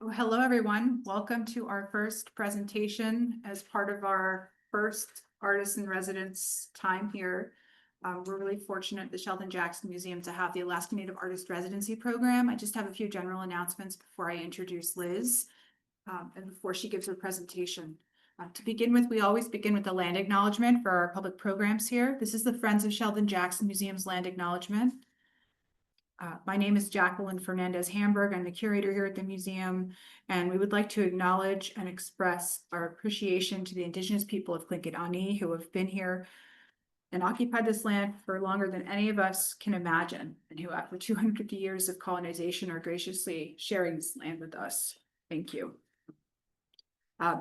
Well, hello, everyone. Welcome to our first presentation as part of our first artist in residence time here. We're really fortunate at the Sheldon Jackson Museum to have the Alaska Native Artist Residency Program. I just have a few general announcements before I introduce Liz and before she gives her presentation. To begin with, we always begin with the land acknowledgement for our public programs here. This is the Friends of Sheldon Jackson Museum's land acknowledgement. My name is Jacqueline Fernandez Hamburg. I'm the curator here at the museum, and we would like to acknowledge and express our appreciation to the Indigenous people of Tlingit who have been here and occupied this land for longer than any of us can imagine, and who after 250 years of colonization are graciously sharing this land with us. Thank you.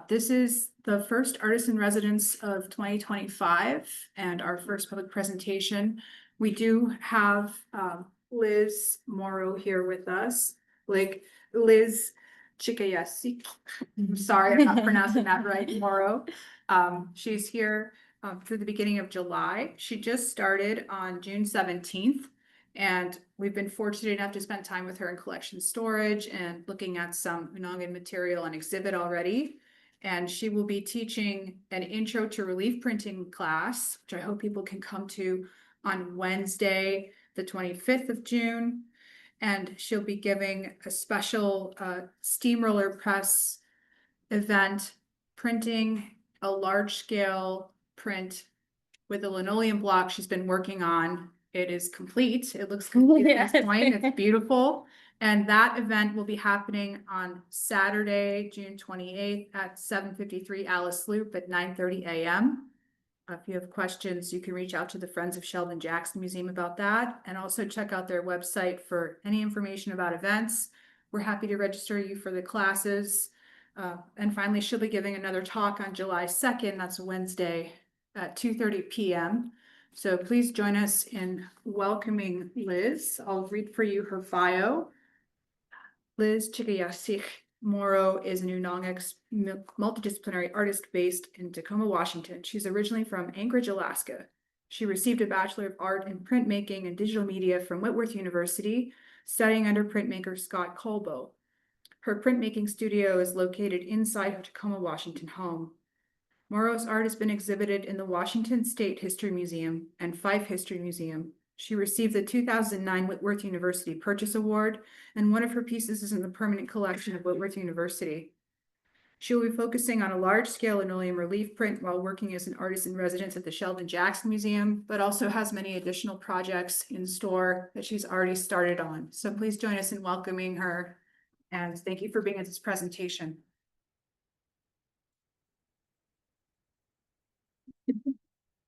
This is the first artist in residence of 2025 and our first public presentation. We do have Liz Morrow here with us, like Liz Chikayaasix. I'm sorry, I'm not pronouncing that right, Morrow. She's here through the beginning of July. She just started on June 17th, and we've been fortunate enough to spend time with her in collection storage and looking at some Unangax material on exhibit already. And she will be teaching an intro to relief printing class, which I hope people can come to on Wednesday, the 25th of June. And she'll be giving a special steamroller press event, printing a large scale print with a linoleum block she's been working on. It is complete. It looks complete at this point. It's beautiful. And that event will be happening on Saturday, June 28th at 753 Alice Loop at 9:30 a.m. If you have questions, you can reach out to the Friends of Sheldon Jackson Museum about that, and also check out their website for any information about events. We're happy to register you for the classes. And finally, she'll be giving another talk on July 2nd. That's Wednesday at 2:30 p.m. So please join us in welcoming Liz. I'll read for you her bio. Liz Chikayaasix Morrow is an Unangax multidisciplinary artist based in Tacoma, Washington. She's originally from Anchorage, Alaska. She received a Bachelor of Art in Printmaking and Digital Media from Whitworth University, studying under printmaker Scott Colbo. Her printmaking studio is located inside her Tacoma, Washington home. Morrow's art has been exhibited in the Washington State History Museum and Fife History Museum. She received the 2009 Whitworth University Purchase Award, and one of her pieces is in the permanent collection of Whitworth University. She will be focusing on a large-scale linoleum relief print while working as an artist in residence at the Sheldon Jackson Museum, but also has many additional projects in store that she's already started on. So please join us in welcoming her, and thank you for being at this presentation.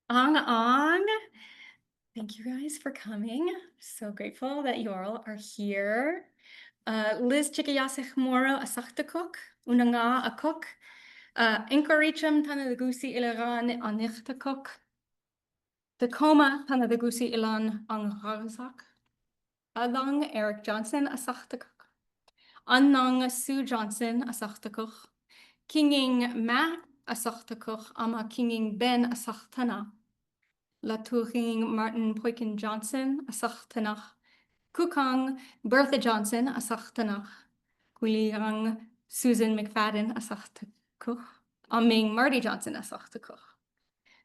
Ong. Thank you guys for coming. So grateful that you all are here. Liz Chikayaasix Morrow asachtakuk, Unangax akuk, Inkaricham Tanadagusi Ilaran anichtakuk, Tacoma Tanadagusi Ilan Angharzak, Adang Eric Johnson asachtakuk, Annang Sue Johnson asachtakuk, Kinging Matt asachtakuk, Ama Kinging Ben asachtana. Laturing Martin Poikin Johnson, Asachtanach, Kukang Bertha Johnson, Asachtanach, Guilirang Susan McFadden, Asachtakuch, Aming Marty Johnson, Asachtakuch.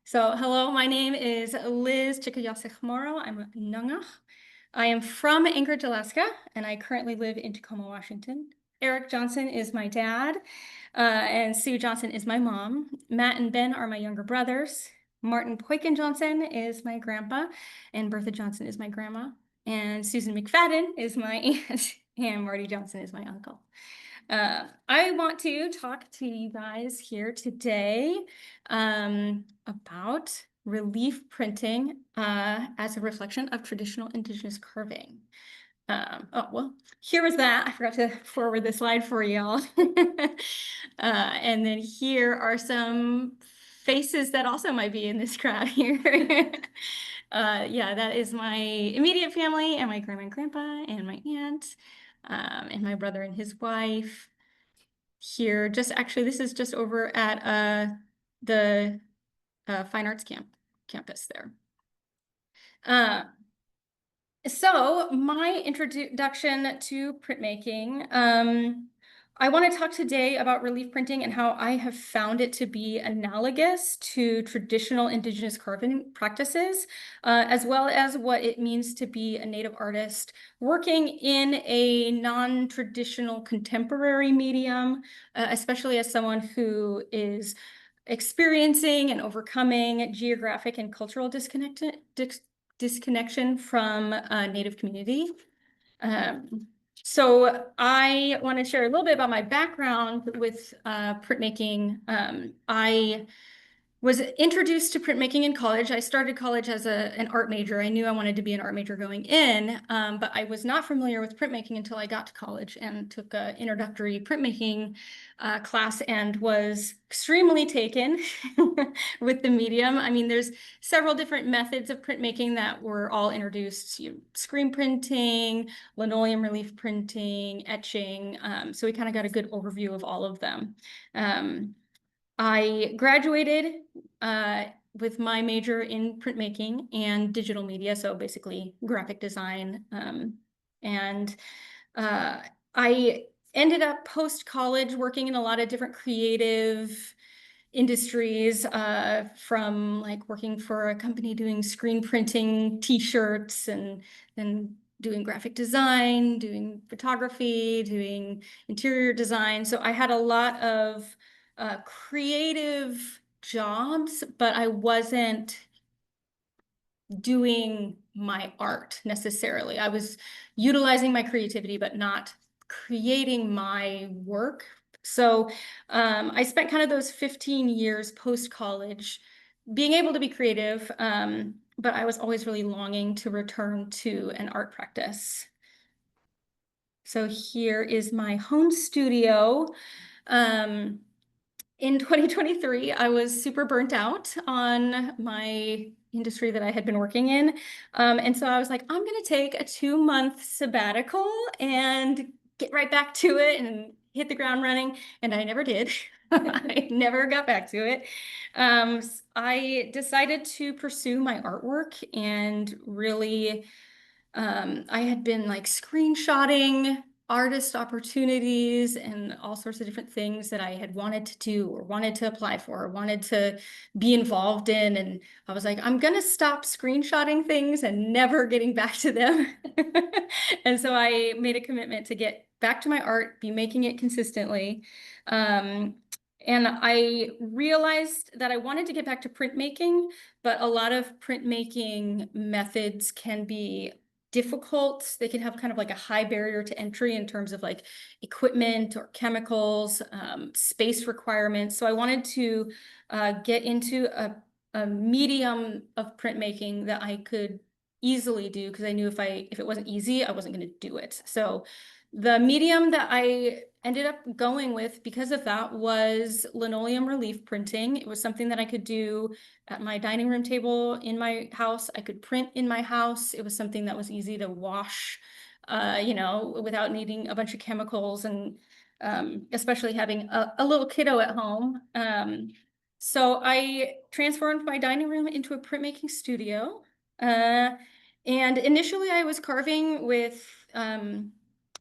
So, hello, my name is Liz Chikayaasix Morrow. I'm a Unangax. I am from Anchorage, Alaska, and I currently live in Tacoma, Washington. Eric Johnson is my dad, and Sue Johnson is my mom. Matt and Ben are my younger brothers. Martin Poikin Johnson is my grandpa, and Bertha Johnson is my grandma, and Susan McFadden is my aunt, and Marty Johnson is my uncle. I want to talk to you guys here today about relief printing as a reflection of traditional Indigenous carving. Oh, well, here was that. I forgot to forward the slide for y'all. And then here are some faces that also might be in this crowd here. Yeah, that is my immediate family and my grandma and grandpa and my aunt and my brother and his wife. Here, this is just over at the Fine Arts campus there. So my introduction to printmaking I want to talk today about relief printing and how I have found it to be analogous to traditional Indigenous carving practices, as well as what it means to be a Native artist working in a non-traditional contemporary medium, especially as someone who is experiencing and overcoming geographic and cultural disconnection from a Native community. So I want to share a little bit about my background with printmaking. I was introduced to printmaking in college. I started college as an art major. I knew I wanted to be an art major going in, but I was not familiar with printmaking until I got to college and took an introductory printmaking class and was extremely taken with the medium. I mean, there's several different methods of printmaking that were all introduced, screen printing, linoleum relief printing, etching. So we kind of got a good overview of all of them. I graduated with my major in printmaking and digital media, so basically graphic design. And I ended up post-college working in a lot of different creative industries, from like working for a company doing screen printing t-shirts and then doing graphic design, doing photography, doing interior design. So I had a lot of creative jobs, but I wasn't doing my art necessarily. I was utilizing my creativity, but not creating my work. So I spent kind of those 15 years post-college being able to be creative, but I was always really longing to return to an art practice. So here is my home studio. In 2023, I was super burnt out on my industry that I had been working in. And so I was like, I'm going to take a 2-month sabbatical and get right back to it and hit the ground running. And I never did. I never got back to it. I decided to pursue my artwork and really, I had been like screenshotting artist opportunities and all sorts of different things that I had wanted to do or wanted to apply for or wanted to be involved in. And I was like, I'm going to stop screenshotting things and never getting back to them. And so I made a commitment to get back to my art, be making it consistently. And I realized that I wanted to get back to printmaking, but a lot of printmaking methods can be difficult. They can have kind of like a high barrier to entry in terms of like equipment or chemicals, space requirements. So I wanted to get into a medium of printmaking that I could easily do because I knew if it wasn't easy, I wasn't going to do it. So the medium that I ended up going with because of that was linoleum relief printing. It was something that I could do at my dining room table in my house. I could print in my house. It was something that was easy to wash, without needing a bunch of chemicals and especially having a little kiddo at home. So I transformed my dining room into a printmaking studio. And initially I was carving with,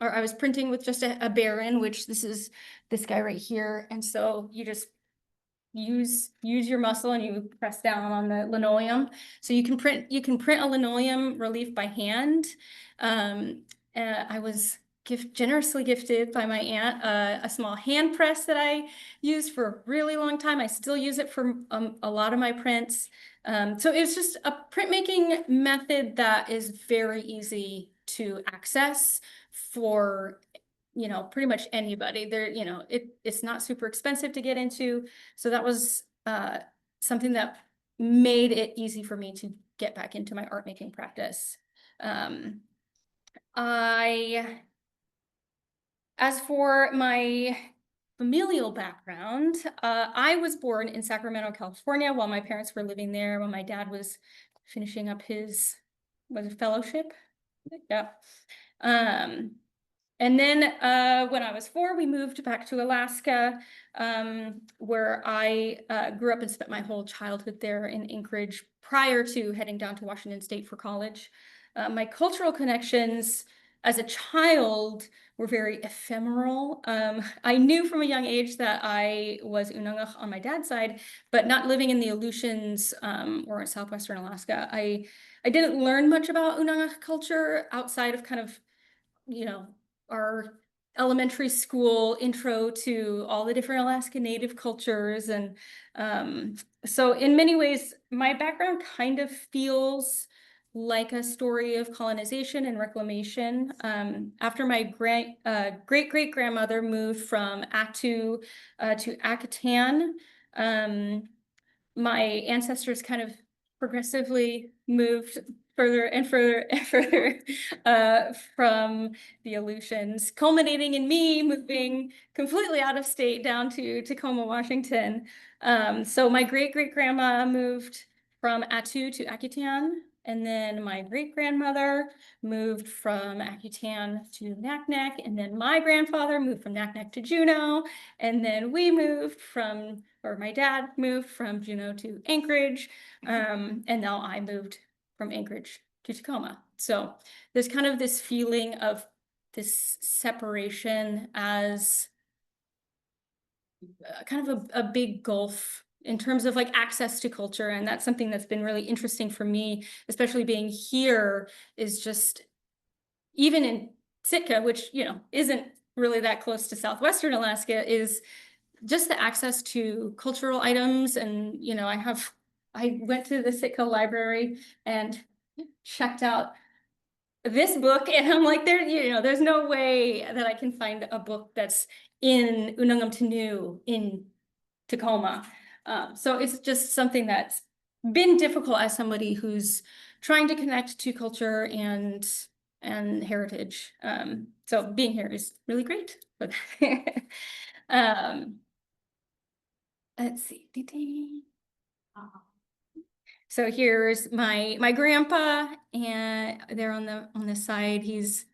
or I was printing with just a baron, which this is this guy right here. And so you just use your muscle and you press down on the linoleum. So you can print a linoleum relief by hand. I was generously gifted by my aunt a small hand press that I used for a really long time. I still use it for a lot of my prints. So it was just a printmaking method that is very easy to access for pretty much anybody. It's not super expensive to get into. So that was something that made it easy for me to get back into my art making practice. As for my familial background, I was born in Sacramento, California, while my parents were living there, when my dad was finishing up his fellowship. Yeah. And then when I was 4, we moved back to Alaska, where I grew up and spent my whole childhood there in Anchorage prior to heading down to Washington State for college. My cultural connections as a child were very ephemeral. I knew from a young age that I was Unangax on my dad's side, but not living in the Aleutians or in southwestern Alaska, I didn't learn much about Unangax culture outside of kind of, you know, our elementary school intro to all the different Alaska Native cultures. And so in many ways, my background kind of feels like a story of colonization and reclamation. After my great-great-grandmother moved from Attu to Akitan, my ancestors kind of progressively moved further and further and further from the Aleutians, culminating in me moving completely out of state down to Tacoma, Washington. So my great-great-grandma moved from Attu to Akitan, and then my great-grandmother moved from Akitan to Naknek, and then my grandfather moved from Naknek to Juneau, and then we moved from, or my dad moved from Juneau to Anchorage, and now I moved from Anchorage to Tacoma. So there's kind of this feeling of this separation as kind of a big gulf in terms of like access to culture. And that's something that's been really interesting for me, especially being here, is just even in Sitka, which, you know, isn't really that close to southwestern Alaska, is just the access to cultural items. And, you know, I went to the Sitka library and checked out this book, and I'm like, there's no way that I can find a book that's in Unangamtanu in Tacoma. So it's just something that's been difficult as somebody who's trying to connect to culture and heritage. So being here is really great. But let's see. So here's my grandpa, and there on the side, he's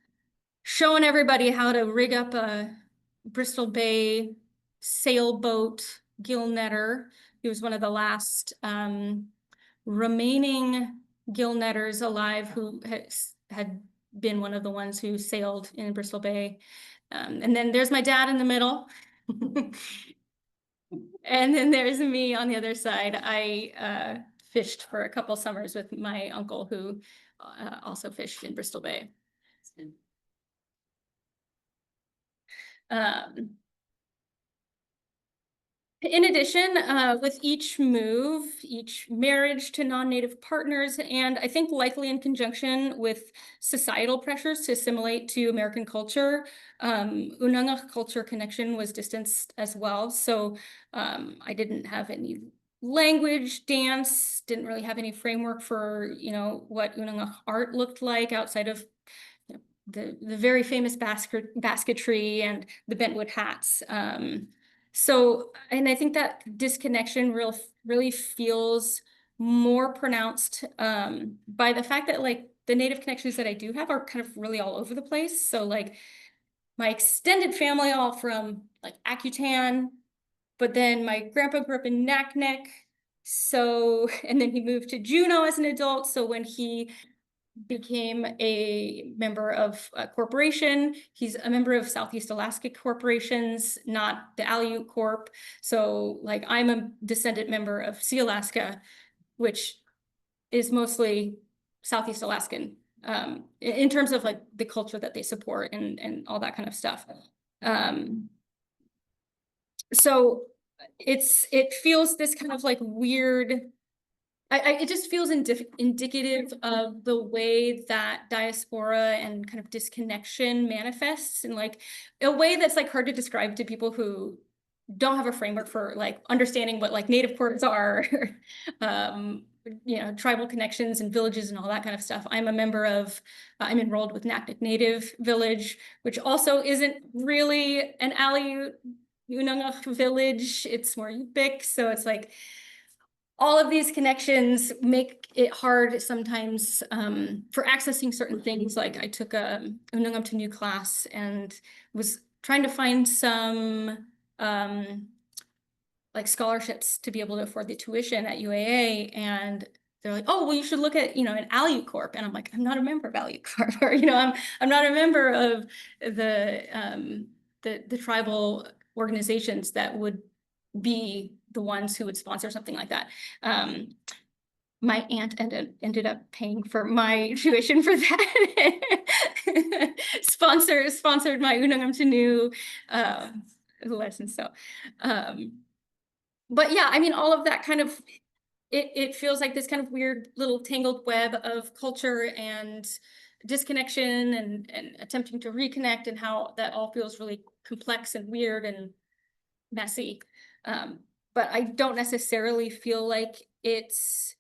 showing everybody how to rig up a Bristol Bay sailboat gill netter. He was one of the last remaining gill netters alive who had been one of the ones who sailed in Bristol Bay. And then there's my dad in the middle. And then there's me on the other side. I fished for a couple summers with my uncle who also fished in Bristol Bay. In addition, with each move, each marriage to non-native partners, and I think likely in conjunction with societal pressures to assimilate to American culture, Unangax culture connection was distanced as well. So I didn't have any language, dance, didn't really have any framework for, you know, what Unangax art looked like outside of the very famous basketry and the bentwood hats. So, and I think that disconnection really feels more pronounced by the fact that like the native connections that I do have are kind of really all over the place. So like my extended family all from like Akutan, but then my grandpa grew up in Naknek. So, and then he moved to Juneau as an adult. So when he became a member of a corporation. He's a member of Southeast Alaska Corporations, not the Aleut Corp. So like I'm a descendant member of Sea Alaska, which is mostly Southeast Alaskan in terms of like the culture that they support and all that kind of stuff. So it feels this kind of like weird, it just feels indicative of the way that diaspora and kind of disconnection manifests in like a way that's like hard to describe to people who don't have a framework for like understanding what like native courts are, you know, tribal connections and villages and all that kind of stuff. I'm a member of, I'm enrolled with Naknek Native Village, which also isn't really an Aleut Unangax village. It's more Yupik, so it's like, all of these connections make it hard sometimes for accessing certain things. Like I took a Unangamtanu class and was trying to find some like scholarships to be able to afford the tuition at UAA. And they're like, oh, well, you should look at, an Aleut Corp. And I'm like, I'm not a member of Aleut Corp, or, I'm not a member of the tribal organizations that would be the ones who would sponsor something like that. My aunt ended up paying for my tuition for that. Sponsored my Unangam Tanu lesson. So, but yeah, I mean, all of that kind of, it feels like this kind of weird little tangled web of culture and disconnection and attempting to reconnect, and how that all feels really complex and weird and messy. But I don't necessarily feel like it's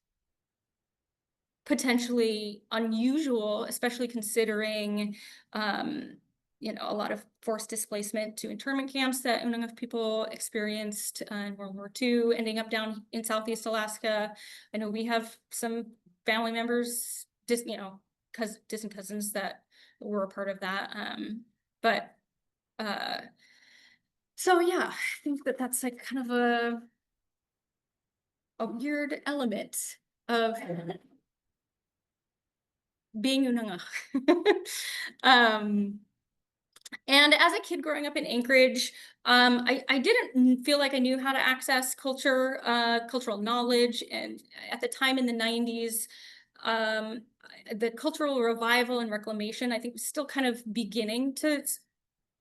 potentially unusual, especially considering, a lot of forced displacement to internment camps that Unangak people experienced in World War II, ending up down in Southeast Alaska. I know we have some family members, distant cousins that were a part of that. But so yeah, I think that that's like kind of a weird element of being Unangak. And as a kid growing up in Anchorage, I didn't feel like I knew how to access cultural knowledge. And at the time in the 90s, the cultural revival and reclamation, I think, was still kind of beginning to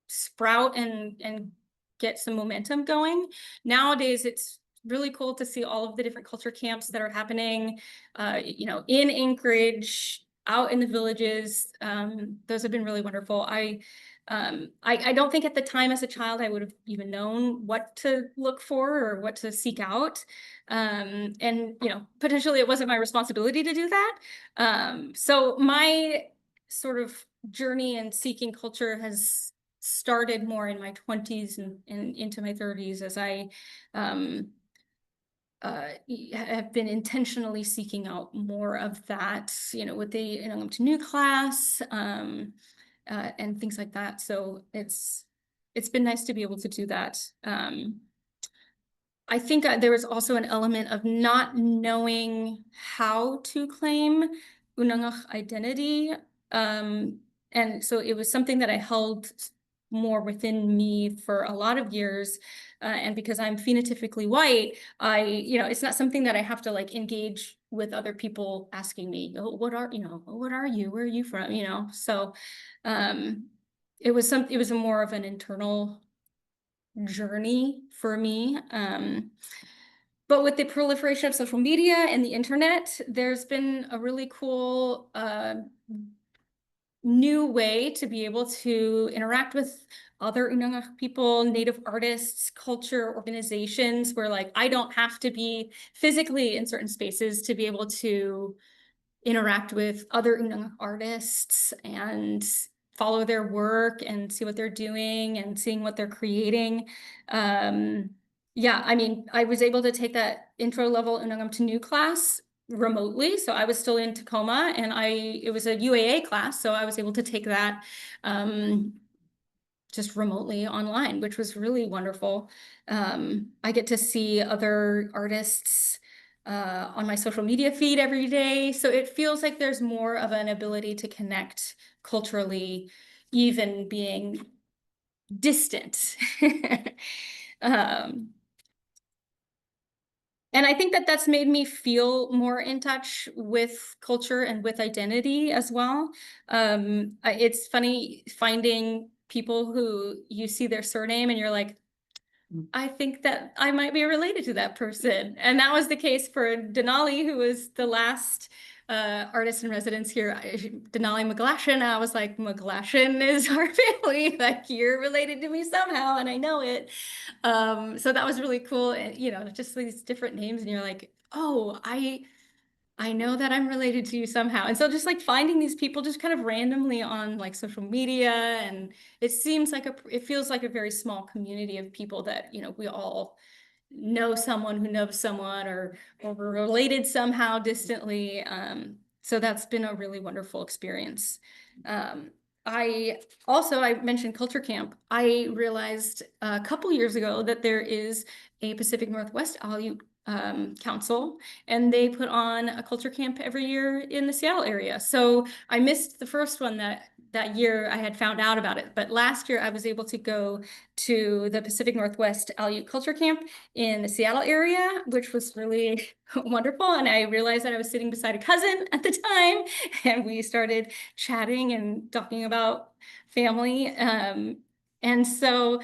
sprout and get some momentum going. Nowadays, it's really cool to see all of the different culture camps that are happening, in Anchorage, out in the villages. Those have been really wonderful. I don't think at the time as a child I would have even known what to look for or what to seek out. And, potentially it wasn't my responsibility to do that. So my sort of journey in seeking culture has started more in my 20s and into my 30s, as I have been intentionally seeking out more of that, with the New class, and things like that. So it's been nice to be able to do that. I think there was also an element of not knowing how to claim Unangak identity. And so it was something that I held more within me for a lot of years. And because I'm phenotypically white, it's not something that I have to like engage with other people asking me, oh, what are you? Where are you from? So it was a more of an internal journey for me. But with the proliferation of social media and the internet, there's been a really cool new way to be able to interact with other Unangak people, Native artists, culture organizations, where like I don't have to be physically in certain spaces to be able to interact with other Unangak artists and follow their work and see what they're doing and seeing what they're creating. Yeah, I mean, I was able to take that intro level Unangam to New class remotely. So I was still in Tacoma, and it was a UAA class. So I was able to take that just remotely online, which was really wonderful. I get to see other artists on my social media feed every day. So it feels like there's more of an ability to connect culturally, even being distant. And I think that that's made me feel more in touch with culture and with identity as well. It's funny finding people who you see their surname and you're like, I think that I might be related to that person. And that was the case for Denali, who was the last artist in residence here, Denali McGlashan. I was like, McGlashan is our family. Like, you're related to me somehow, and I know it. So that was really cool. And, just these different names, and you're like, oh, I know that I'm related to you somehow. And so just like finding these people just kind of randomly on like social media, and it feels like a very small community of people that, we all know someone who knows someone, or we're related somehow distantly. So that's been a really wonderful experience. I mentioned Culture Camp. I realized a couple years ago that there is a Pacific Northwest Aleut Council, and they put on a culture camp every year in the Seattle area. So I missed the first one that year. I had found out about it, but last year I was able to go to the Pacific Northwest Aleut Culture Camp in the Seattle area, which was really wonderful. And I realized that I was sitting beside a cousin at the time, and we started chatting and talking about family. And so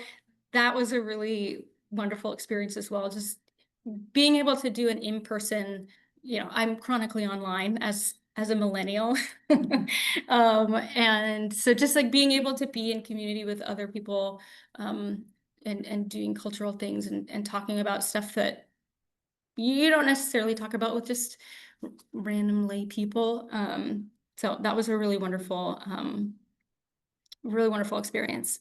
that was a really wonderful experience as well. Just being able to do an in-person, I'm chronically online as a millennial. And so just like being able to be in community with other people, and doing cultural things and talking about stuff that you don't necessarily talk about with just random lay people. So that was a really wonderful experience.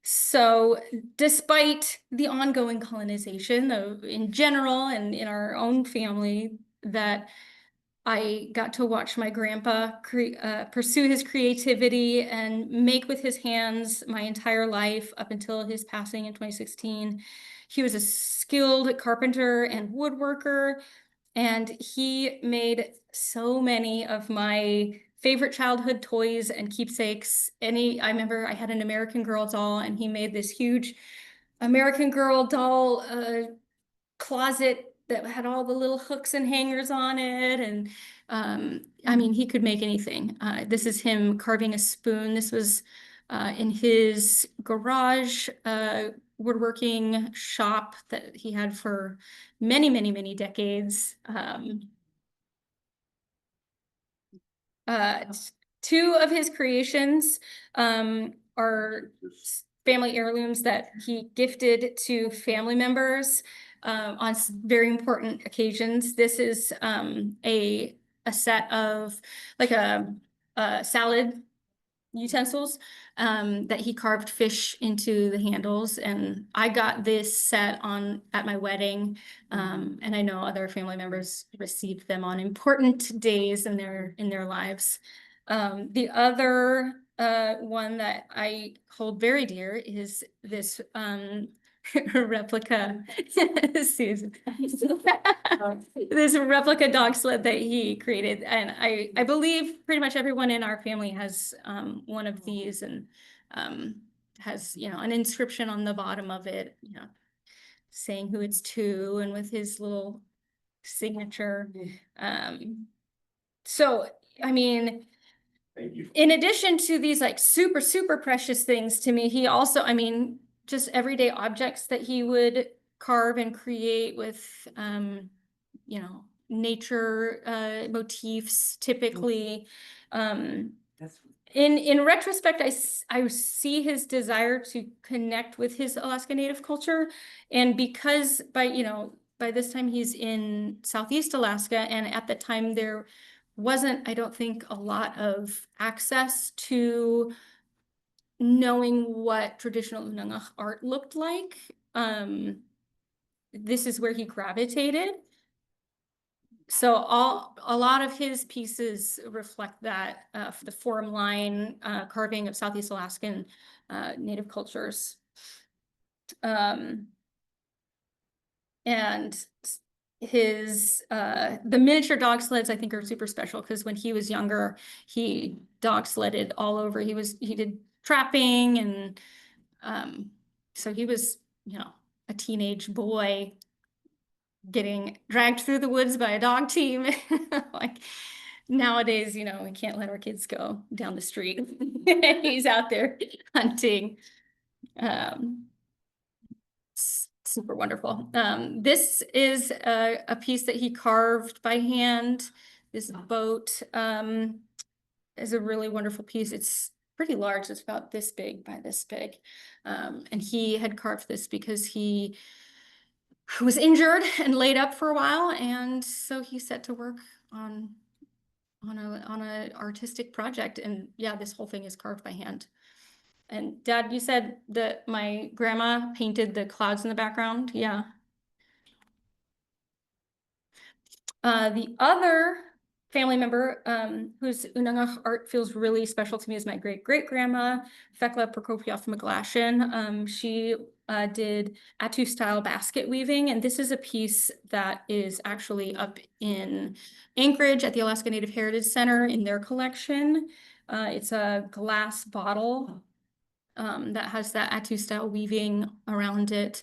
So despite the ongoing colonization in general and in our own family, that I got to watch my grandpa pursue his creativity and make with his hands my entire life up until his passing in 2016. He was a skilled carpenter and woodworker, and he made so many of my favorite childhood toys and keepsakes. I remember I had an American Girl doll, and he made this huge American Girl doll closet that had all the little hooks and hangers on it. And I mean, he could make anything. This is him carving a spoon. This was in his garage woodworking shop that he had for many, many, many decades. Two of his creations are family heirlooms that he gifted to family members on very important occasions. This is a set of like a salad utensils that he carved fish into the handles, and I got this set at my wedding, and I know other family members received them on important days in their lives. The other one that I hold very dear is this replica Susan. This replica dog sled that he created, and I believe pretty much everyone in our family has one of these, and has an inscription on the bottom of it, saying who it's to, and with his little signature. So I mean, in addition to these like super, super precious things to me, he also, I mean, just everyday objects that he would carve and create with, nature motifs typically. In retrospect, I see his desire to connect with his Alaska Native culture. And because by this time he's in Southeast Alaska, and at the time there wasn't, I don't think, a lot of access to knowing what traditional Unangax art looked like. This is where he gravitated. So a lot of his pieces reflect that, the form line carving of Southeast Alaskan Native cultures. And his the miniature dog sleds, I think, are super special because when he was younger, he dog sledded all over. He did trapping, and so he was, a teenage boy getting dragged through the woods by a dog team. Like nowadays, we can't let our kids go down the street. He's out there hunting. Super wonderful. This is a piece that he carved by hand. This boat is a really wonderful piece. It's pretty large. It's about this big by this big. And he had carved this because he was injured and laid up for a while, and so he set to work on an artistic project. And yeah, this whole thing is carved by hand. And Dad, you said that my grandma painted the clouds in the background. Yeah. The other family member whose Unangax art feels really special to me is my great-great-grandma, Thecla Prokopiev-McGlashan. She did Attu-style basket weaving, and this is a piece that is actually up in Anchorage at the Alaska Native Heritage Center in their collection. It's a glass bottle that has that Attu-style weaving around it.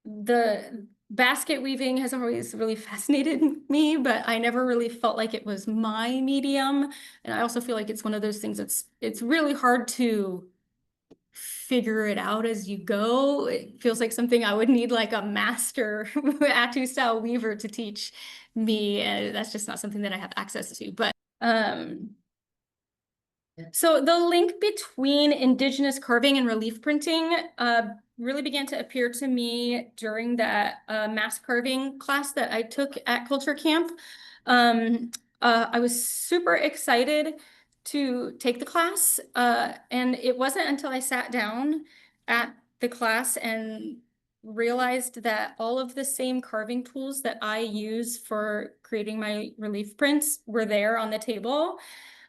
The basket weaving has always really fascinated me, but I never really felt like it was my medium. And I also feel like it's one of those things it's really hard to figure it out as you go. It feels like something I would need like a master Attu style weaver to teach me. And that's just not something that I have access to. But so the link between Indigenous carving and relief printing really began to appear to me during that mask carving class that I took at Culture Camp. I was super excited to take the class, and it wasn't until I sat down at the class and realized that all of the same carving tools that I use for creating my relief prints were there on the table.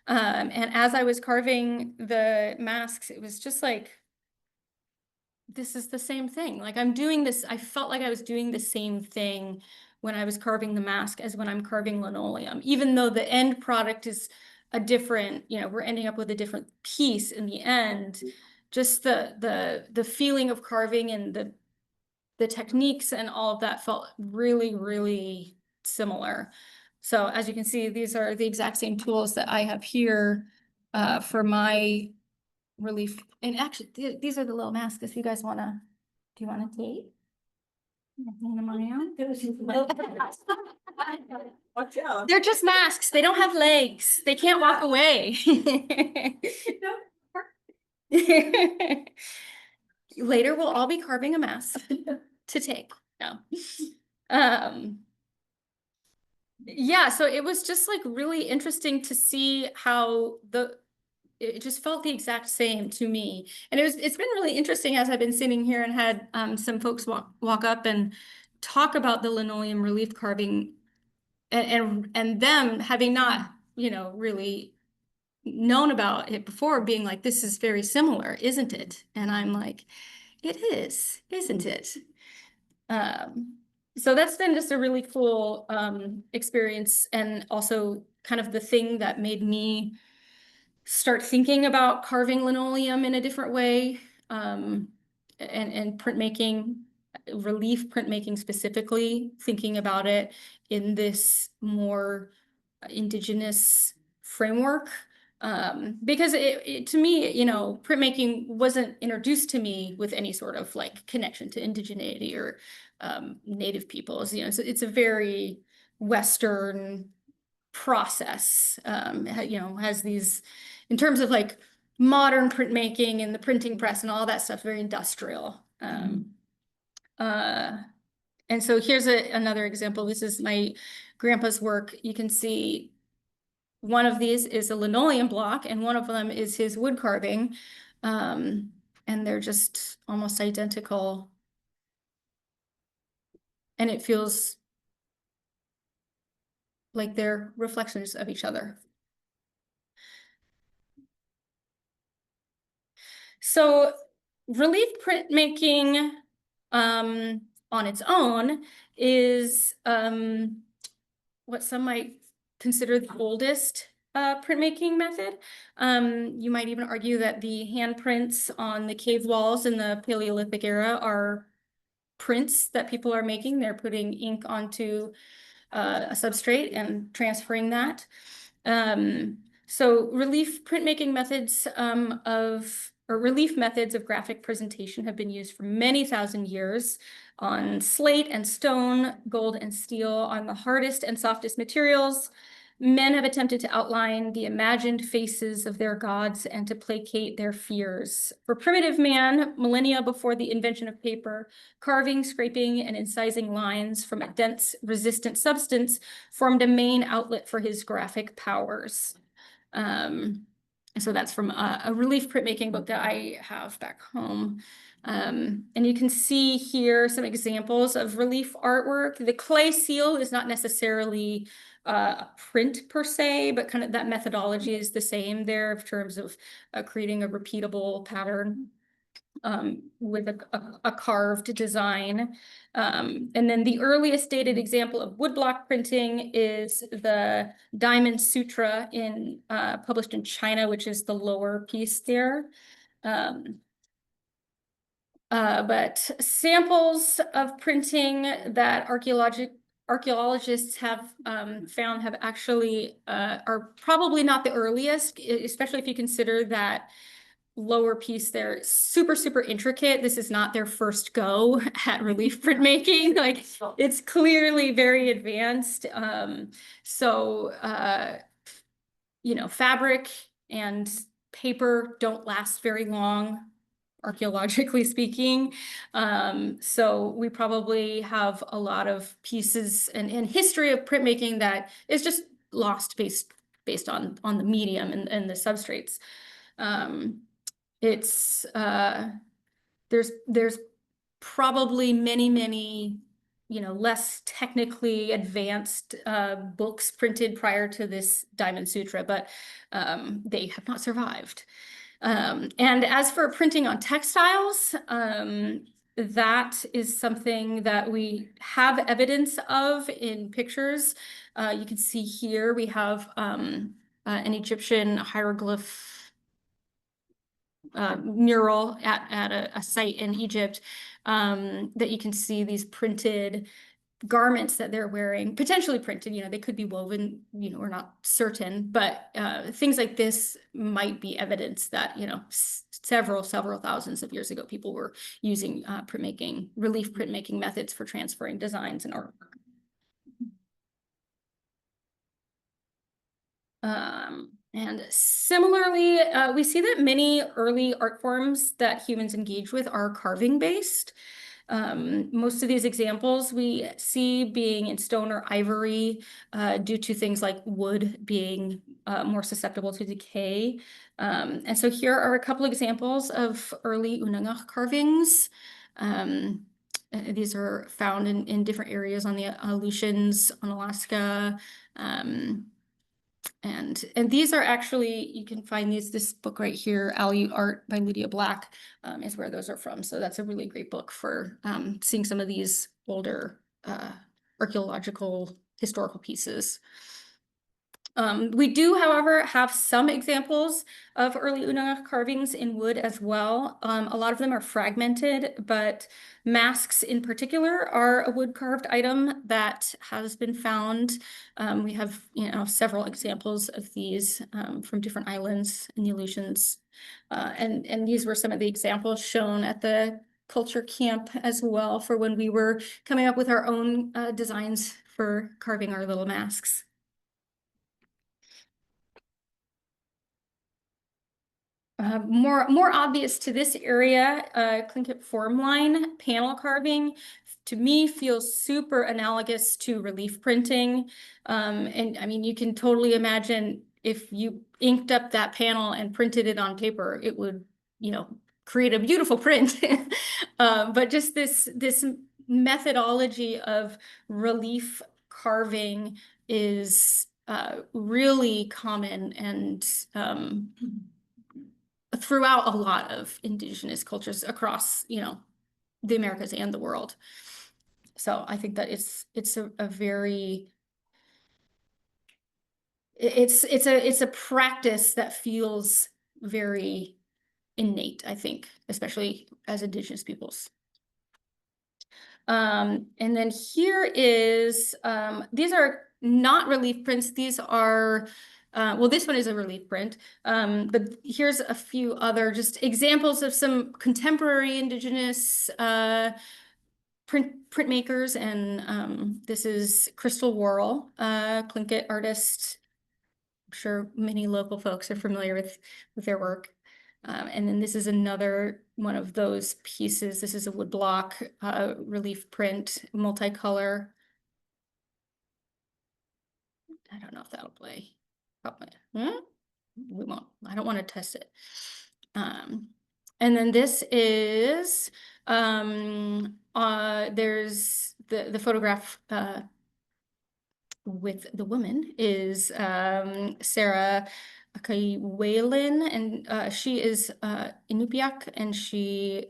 And as I was carving the masks, it was just like, this is the same thing. Like I'm doing this, I felt like I was doing the same thing when I was carving the mask as when I'm carving linoleum, even though the end product is a different, we're ending up with a different piece in the end. Just the feeling of carving and the techniques and all of that felt really, really similar. So as you can see, these are the exact same tools that I have here for my relief. And actually, these are the little masks if you guys do you want to take? Hang them around. Watch out. They're just masks. They don't have legs. They can't walk away. Later, we'll all be carving a mask to take. No. Yeah, so it was just like really interesting to see how it just felt the exact same to me. And it's been really interesting as I've been sitting here and had some folks walk up and talk about the linoleum relief carving and them having not, really known about it before, being like, this is very similar, isn't it? And I'm like, it is, isn't it? So that's been just a really cool experience, and also kind of the thing that made me start thinking about carving linoleum in a different way, and printmaking, relief printmaking specifically, thinking about it in this more Indigenous framework. Because to me, printmaking wasn't introduced to me with any sort of like connection to indigeneity or Native peoples. So it's a very Western process. Has these, in terms of like modern printmaking and the printing press and all that stuff, very industrial. And so here's another example. This is my grandpa's work. You can see one of these is a linoleum block and one of them is his wood carving. And they're just almost identical. And it feels like they're reflections of each other. So relief printmaking on its own is what some might consider the oldest printmaking method. You might even argue that the handprints on the cave walls in the Paleolithic era are prints that people are making. They're putting ink onto a substrate and transferring that. So relief printmaking methods relief methods of graphic presentation have been used for many thousand years on slate and stone, gold and steel, on the hardest and softest materials. Men have attempted to outline the imagined faces of their gods and to placate their fears. For primitive man, millennia before the invention of paper, carving, scraping, and incising lines from a dense, resistant substance formed a main outlet for his graphic powers. So that's from a relief printmaking book that I have back home. And you can see here some examples of relief artwork. The clay seal is not necessarily a print per se, but kind of that methodology is the same there in terms of creating a repeatable pattern with a carved design. And then the earliest dated example of woodblock printing is the Diamond Sutra published in China, which is the lower piece there. But samples of printing that archaeologists have found have actually are probably not the earliest, especially if you consider that lower piece there, super, super intricate. This is not their first go at relief printmaking. Like, it's clearly very advanced. You know, fabric and paper don't last very long, archaeologically speaking. So we probably have a lot of pieces and history of printmaking that is just lost based on the medium and the substrates. There's probably many, you know, less technically advanced books printed prior to this Diamond Sutra, but they have not survived. And as for printing on textiles, that is something that we have evidence of in pictures. You can see here we have an Egyptian hieroglyph mural at a site in Egypt that you can see these printed garments that they're wearing, potentially printed, you know, they could be woven, you know, we're not certain, but things like this might be evidence that, you know, several thousands of years ago, people were using relief printmaking methods for transferring designs and artwork. And similarly, we see that many early art forms that humans engage with are carving based. Most of these examples we see being in stone or ivory due to things like wood being more susceptible to decay. And so here are a couple examples of early Unangax carvings. These are found in different areas on the Aleutians, on Alaska. And these are actually, you can find this book right here, Aleut Art by Lydia Black, is where those are from. So that's a really great book for seeing some of these older archaeological historical pieces. We do, however, have some examples of early Unangax carvings in wood as well. A lot of them are fragmented, but masks in particular are a wood carved item that has been found. We have, you know, several examples of these from different islands in the Aleutians. And these were some of the examples shown at the culture camp as well for when we were coming up with our own designs for carving our little masks. More obvious to this area, Tlingit formline panel carving, to me, feels super analogous to relief printing. And I mean, you can totally imagine if you inked up that panel and printed it on paper, it would, you know, create a beautiful print. But just this methodology of relief carving is really common and throughout a lot of indigenous cultures across, you know, the Americas and the world. So I think that it's a practice that feels very innate, I think, especially as indigenous peoples. And then here is, these are not relief prints. These are, well, this one is a relief print, but here's a few other just examples of some contemporary indigenous printmakers. And this is Crystal Worrell, Tlingit artist. I'm sure many local folks are familiar with their work. And then this is another one of those pieces. This is a woodblock relief print, multicolor. I don't know if that'll play. Probably. We won't. I don't want to test it. And then this is there's the photograph with the woman is Sarah Akaiwalen, and she is Inupiaq, and she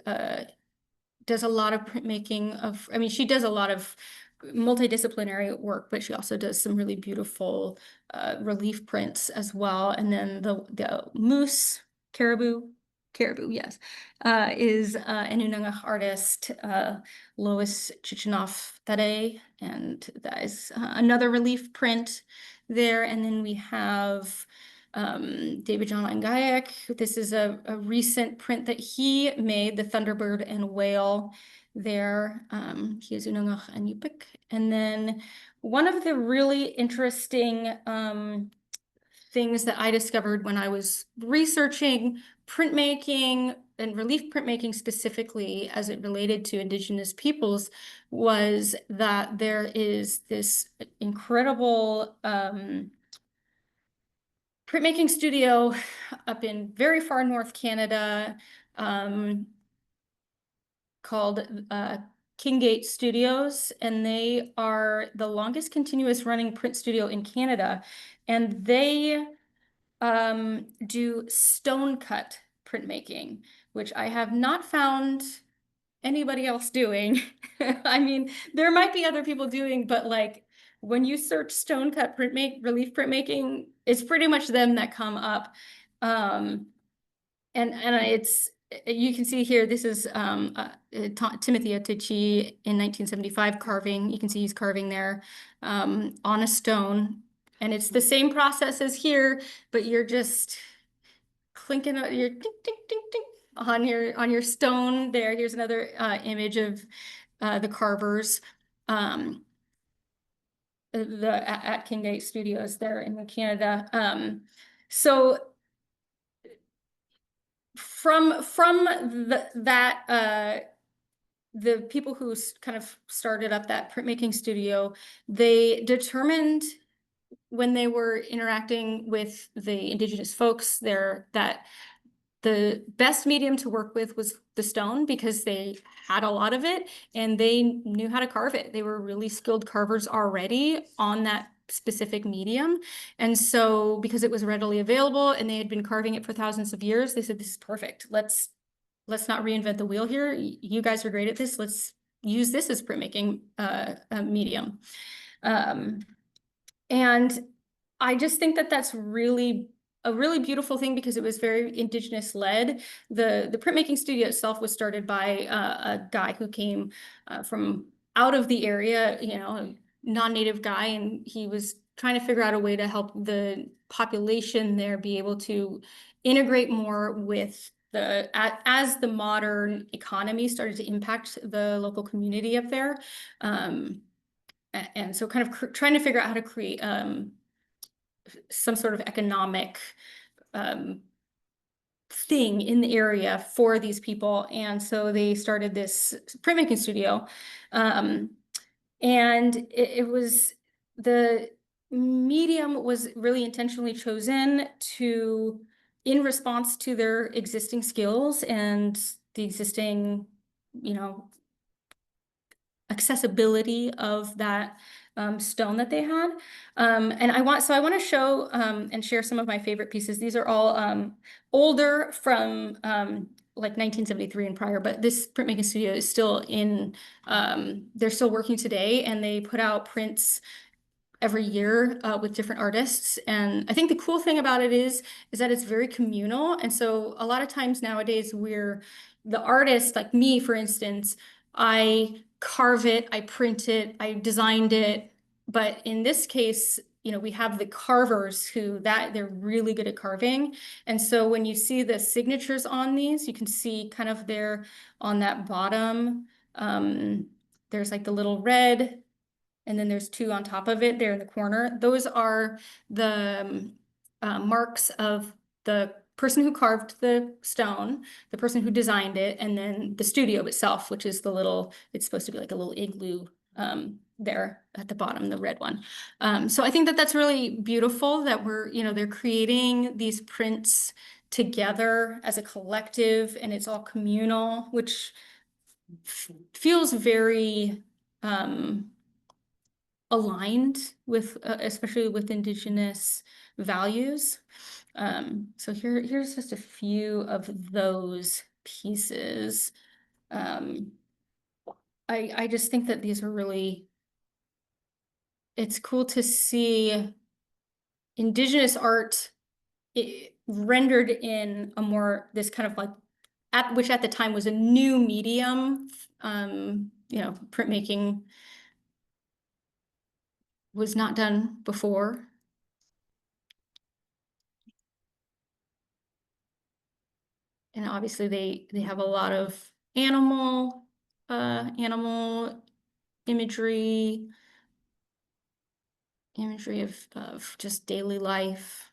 does a lot of printmaking of, I mean, she does a lot of multidisciplinary work, but she also does some really beautiful relief prints as well. And then the moose, caribou, yes, is an Unangax artist, Lois Chichinoff Tade, and that is another relief print there. And then we have David John Unangax. This is a recent print that he made, the Thunderbird and Whale there. He is Unangax and Yupik. And then one of the really interesting things that I discovered when I was researching printmaking and relief printmaking specifically as it related to Indigenous peoples was that there is this incredible printmaking studio up in very far North Canada called Kingate Studios, and they are the longest continuous running print studio in Canada, and they do stone cut printmaking, which I have not found anybody else doing. I mean, there might be other people doing, but like when you search stone cut relief printmaking, it's pretty much them that come up. And it's, you can see here, this is Timothy Atichi in 1975 carving. You can see he's carving there on a stone. And it's the same process as here, but you're just clinking, you're ding, ding, ding, ding on your stone there. Here's another image of the carvers at Kingate Studios there in Canada. So from the people who kind of started up that printmaking studio, they determined when they were interacting with the Indigenous folks there that the best medium to work with was the stone because they had a lot of it and they knew how to carve it. They were really skilled carvers already on that specific medium. And so because it was readily available and they had been carving it for thousands of years, they said, this is perfect. Let's not reinvent the wheel here. You guys are great at this. Let's use this as printmaking medium. And I just think that that's really a really beautiful thing because it was very Indigenous led. The printmaking studio itself was started by a guy who came from out of the area, you know, a non-native guy, and he was trying to figure out a way to help the population there be able to integrate more with as the modern economy started to impact the local community up there. And so kind of trying to figure out how to create some sort of economic thing in the area for these people. And so they started this printmaking studio. And it was, the medium was really intentionally chosen in response to their existing skills and the existing, you know, accessibility of that stone that they had. And I want to show and share some of my favorite pieces. These are all older from like 1973 and prior, but this printmaking studio is still they're still working today, and they put out prints every year with different artists. And I think the cool thing about it is that it's very communal. And so a lot of times nowadays the artist, like me, for instance, I carve it, I print it, I designed it. But in this case, you know, we have the carvers they're really good at carving. And so when you see the signatures on these, you can see kind of there on that bottom, there's like the little red, and then there's two on top of it there in the corner. Those are the marks of the person who carved the stone, the person who designed it, and then the studio itself, which is it's supposed to be like a little igloo there at the bottom, the red one. So I think that that's really beautiful that they're creating these prints together as a collective, and it's all communal, which feels very aligned with, especially with Indigenous values. So here's just a few of those pieces. I just think that these are really, it's cool to see Indigenous art rendered in a more, this kind of like, which at the time was a new medium. Printmaking was not done before. And obviously they have a lot of animal imagery of just daily life.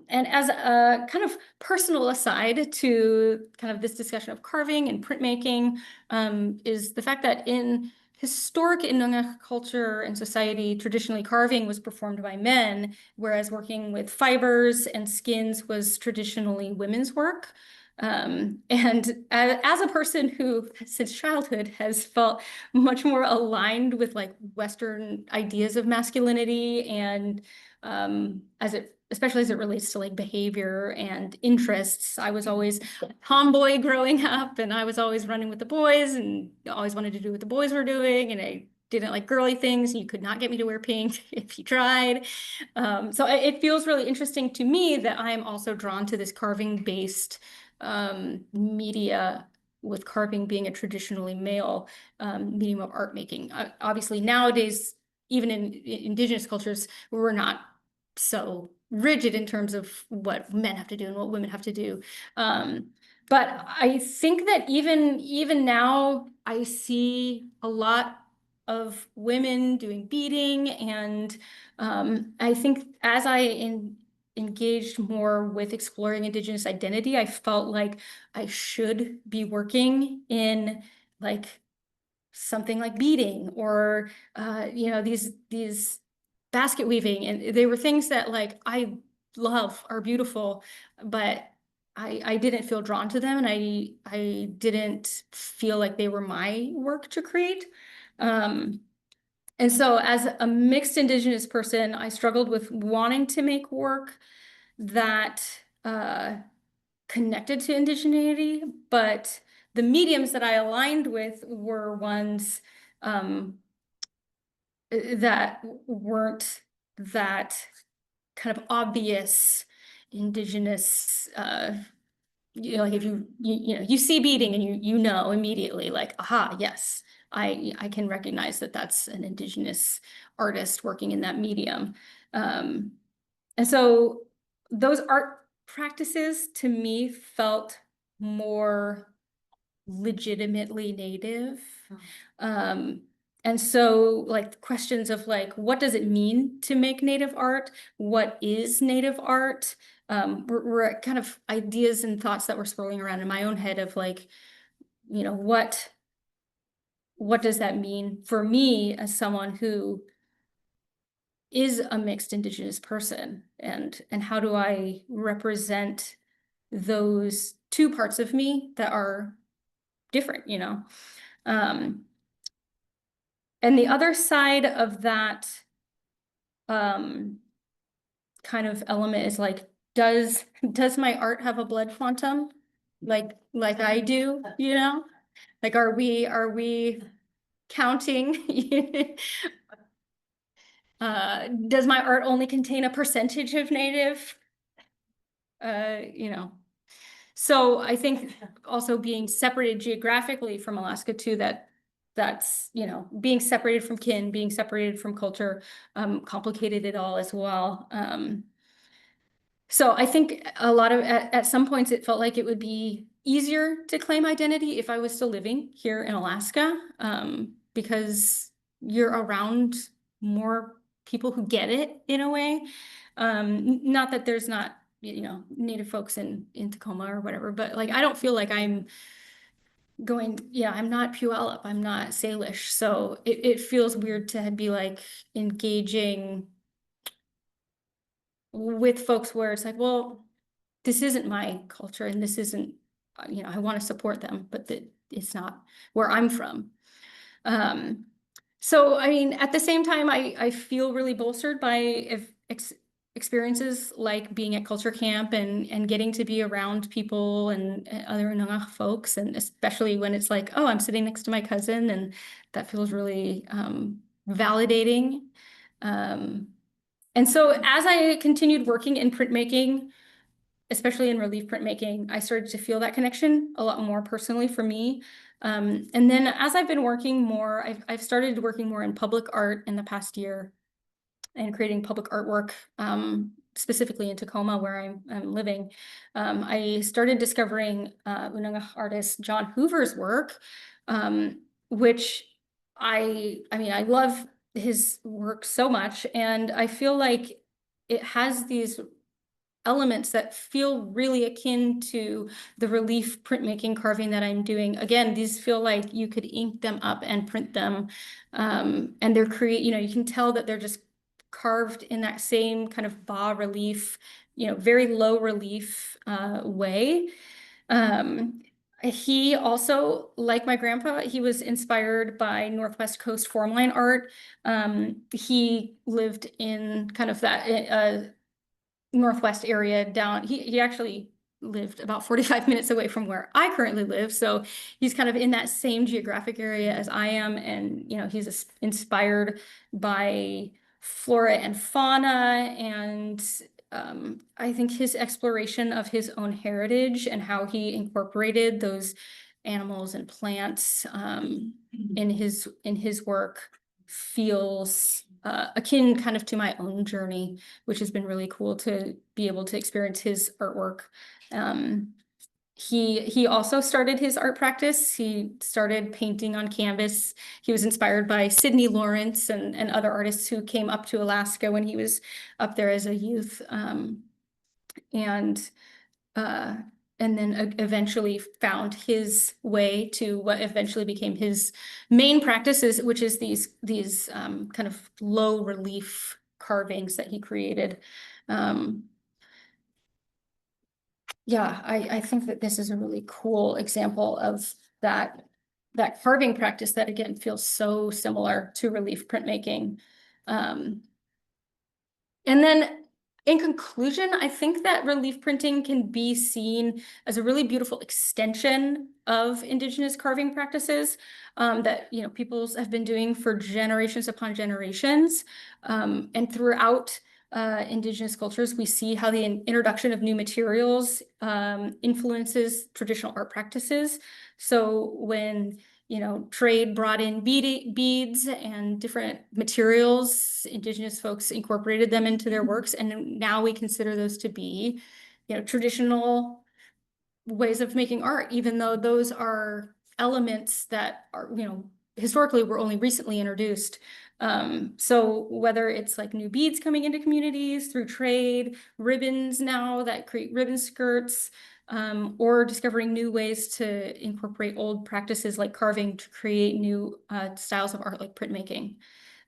And as a kind of personal aside to kind of this discussion of carving and printmaking, is the fact that in historic Unangax culture and society, traditionally carving was performed by men, whereas working with fibers and skins was traditionally women's work. And as a person who, since childhood, has felt much more aligned with like Western ideas of masculinity and especially as it relates to like behavior and interests. I was always a tomboy growing up, and I was always running with the boys and always wanted to do what the boys were doing. And I didn't like girly things. You could not get me to wear pink if you tried. So it feels really interesting to me that I'm also drawn to this carving-based media, with carving being a traditionally male medium of art making. Obviously, nowadays, even in Indigenous cultures, we're not so rigid in terms of what men have to do and what women have to do. But I think that even now, I see a lot of women doing beading, and I think as I engaged more with exploring Indigenous identity, I felt like I should be working in like something like beading or these basket weaving, and they were things that like I love, are beautiful, but I didn't feel drawn to them, and I didn't feel like they were my work to create. And so as a mixed Indigenous person, I struggled with wanting to make work that connected to indigeneity, but the mediums that I aligned with were ones that weren't that kind of obvious Indigenous. Like if you see beading and you know immediately, like, aha, yes, I can recognize that that's an Indigenous artist working in that medium. And so those art practices to me felt more legitimately Native. And so like questions of like, what does it mean to make Native art? What is Native art? Were kind of ideas and thoughts that were swirling around in my own head of like, what does that mean for me as someone who is a mixed Indigenous person, and how do I represent those two parts of me that are different, and the other side of that kind of element is like, does my art have a blood quantum like I do, like are we counting? Does my art only contain a percentage of Native? So I think also being separated geographically from Alaska too, that's being separated from kin, being separated from culture, complicated it all as well. So I think a lot of at some points it felt like it would be easier to claim identity if I was still living here in Alaska, because you're around more people who get it in a way. Not that there's not Native folks in Tacoma or whatever, but like I don't feel like I'm going, I'm not Puyallup, I'm not Salish, so it feels weird to be like engaging with folks where it's like, well, this isn't my culture, and this isn't, you know, I want to support them, but it's not where I'm from. So, I mean, at the same time, I feel really bolstered by experiences like being at culture camp and getting to be around people and other Unangax folks, and especially when it's like, oh, I'm sitting next to my cousin, and that feels really validating. And so as I continued working in printmaking, especially in relief printmaking, I started to feel that connection a lot more personally for me. And then as I've been working more, I've started working more in public art in the past year and creating public artwork, specifically in Tacoma, where I'm living. I started discovering Unangax artist John Hoover's work, which I mean, I love his work so much, and I feel like it has these elements that feel really akin to the relief printmaking carving that I'm doing. Again, these feel like you could ink them up and print them. And they're you know, you can tell that they're just carved in that same kind of bas relief, you know, very low relief way. He also, like my grandpa, he was inspired by Northwest Coast formline art. He lived in kind of that Northwest area down. He actually lived about 45 minutes away from where I currently live. So he's kind of in that same geographic area as I am. And, you know, he's inspired by flora and fauna. And I think his exploration of his own heritage and how he incorporated those animals and plants in his work feels akin kind of to my own journey, which has been really cool to be able to experience his artwork. He also started his art practice. He started painting on canvas. He was inspired by Sidney Lawrence and other artists who came up to Alaska when he was up there as a youth. And then eventually found his way to what eventually became his main practices, which is these kind of low relief carvings that he created. Yeah, I think that this is a really cool example of that carving practice that again feels so similar to relief printmaking. And then in conclusion, I think that relief printing can be seen as a really beautiful extension of Indigenous carving practices that, you know, peoples have been doing for generations upon generations. And throughout Indigenous cultures, we see how the introduction of new materials influences traditional art practices. So when you know, trade brought in beads and different materials. Indigenous folks incorporated them into their works, and now we consider those to be, you know, traditional ways of making art, even though those are elements that are, you know, historically were only recently introduced. So whether it's like new beads coming into communities through trade, ribbons now that create ribbon skirts, or discovering new ways to incorporate old practices like carving to create new styles of art like printmaking.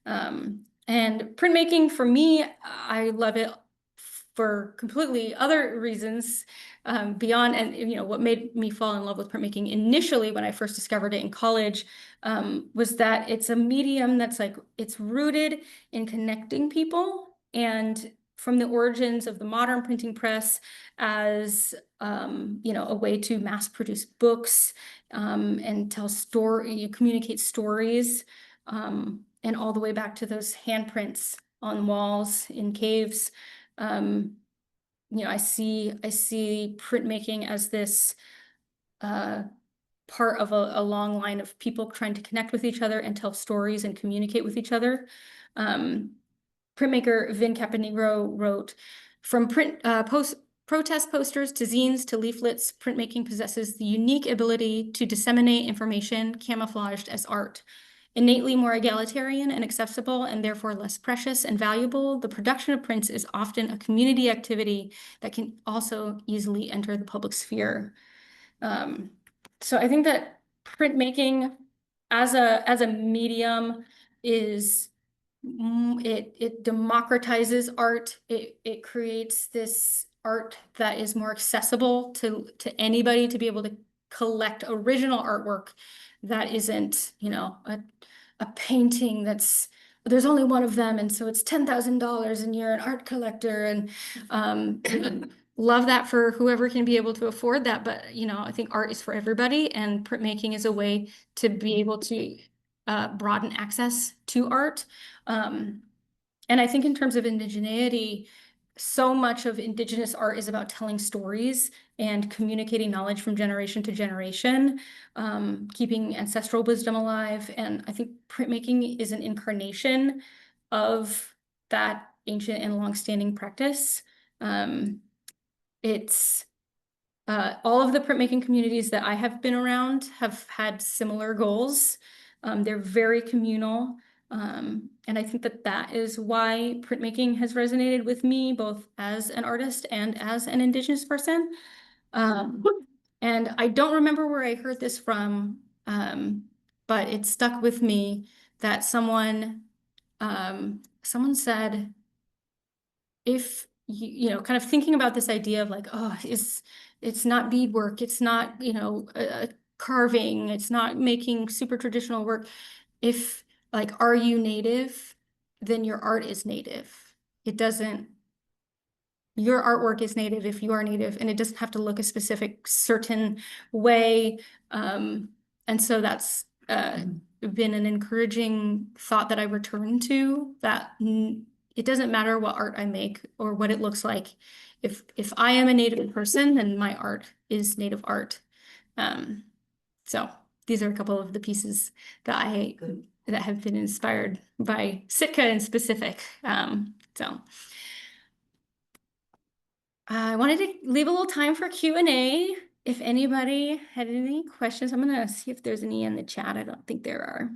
And printmaking for me, I love it for completely other reasons beyond, and you know, what made me fall in love with printmaking initially when I first discovered it in college was that it's a medium that's like, it's rooted in connecting people, and from the origins of the modern printing press as you know, a way to mass produce books and tell communicate stories, and all the way back to those handprints on walls in caves. You know, I see printmaking as this part of a long line of people trying to connect with each other and tell stories and communicate with each other. Printmaker Vin Caponegro wrote, from protest posters to zines to leaflets, printmaking possesses the unique ability to disseminate information camouflaged as art. Innately more egalitarian and accessible, and therefore less precious and valuable, the production of prints is often a community activity that can also easily enter the public sphere. So I think that printmaking as a medium is it democratizes art. It creates this art that is more accessible to anybody to be able to collect original artwork that isn't, you know, a painting there's only one of them, and so it's $10,000 and you're an art collector, and love that for whoever can be able to afford that. But, you know, I think art is for everybody, and printmaking is a way to be able to broaden access to art. And I think in terms of indigeneity, so much of Indigenous art is about telling stories and communicating knowledge from generation to generation, keeping ancestral wisdom alive. And I think printmaking is an incarnation of that ancient and longstanding practice. It's all of the printmaking communities that I have been around have had similar goals. They're very communal. And I think that that is why printmaking has resonated with me, both as an artist and as an Indigenous person. And I don't remember where I heard this from, but it stuck with me that someone said, if you know, kind of thinking about this idea of like, oh, it's not beadwork, it's not, you know, carving, it's not making super traditional work. If like, are you Native? Then your art is Native. It doesn't, your artwork is Native if you are Native, and it doesn't have to look a specific certain way. And so that's been an encouraging thought that I return to, that it doesn't matter what art I make or what it looks like. If I am a Native person, then my art is Native art. So these are a couple of the pieces that that have been inspired by Sitka in specific. So I wanted to leave a little time for Q&A. If anybody had any questions, I'm gonna see if there's any in the chat. I don't think there are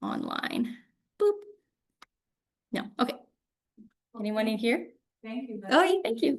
online. Boop. No, okay. Anyone in here? Thank you. Oh, yeah, thank you.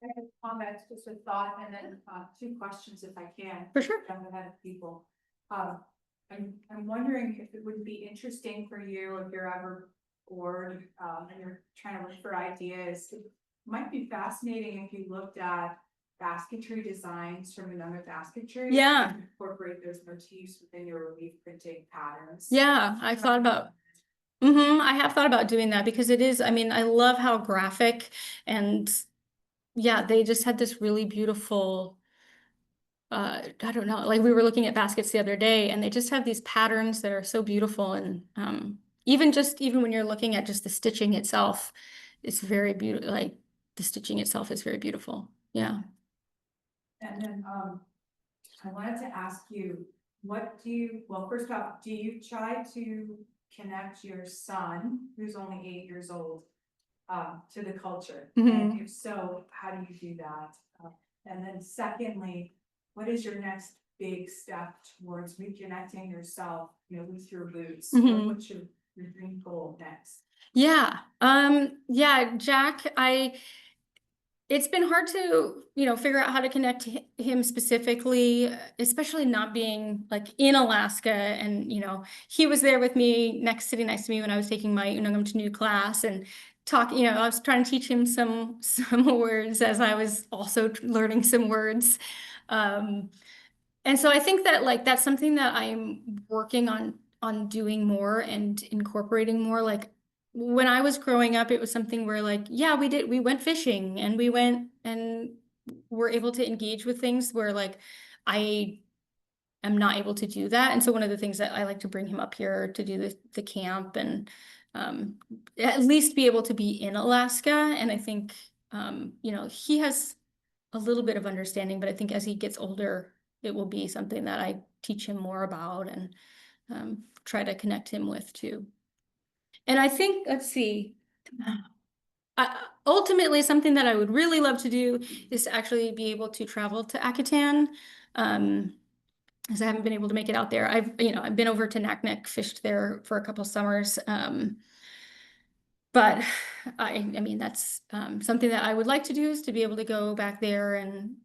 I have comments, just a thought, and then two questions if I can. For sure. Jump ahead of people. I'm wondering if it would be interesting for you if you're ever bored and you're trying to look for ideas. It might be fascinating if you looked at basketry designs from another basketry. Yeah. And incorporate those motifs within your relief printing patterns. Yeah, I thought about. I have thought about doing that because it is, I mean, I love how graphic, and yeah, they just had this really beautiful, I don't know, like we were looking at baskets the other day, and they just have these patterns that are so beautiful. And even when you're looking at just the stitching itself, it's very beautiful. Like the stitching itself is very beautiful. Yeah. And then I wanted to ask you, well, first off, do you try to connect your son, who's only 8 years old, to the culture? And if so, how do you do that? And then secondly, what is your next big step towards reconnecting yourself, you know, with your roots? What's your dream goal next? Yeah. Yeah, Jack, it's been hard to, you know, figure out how to connect him specifically, especially not being like in Alaska. And, you know, he was there with me sitting next to me when I was taking my Unangax class and talking, you know, I was trying to teach him some words as I was also learning some words. And so I think that like, that's something that I'm working on doing more and incorporating more. Like when I was growing up, it was something where like, yeah, we went fishing and we went and were able to engage with things where like, I am not able to do that. And so one of the things that I like to bring him up here to do the camp and at least be able to be in Alaska. And I think, you know, he has a little bit of understanding, but I think as he gets older, it will be something that I teach him more about and try to connect him with too. And I think, let's see, ultimately something that I would really love to do is to actually be able to travel to Akitan. As I haven't been able to make it out there. I've been over to Naknek, fished there for a couple summers. But I mean, that's something that I would like to do, is to be able to go back there and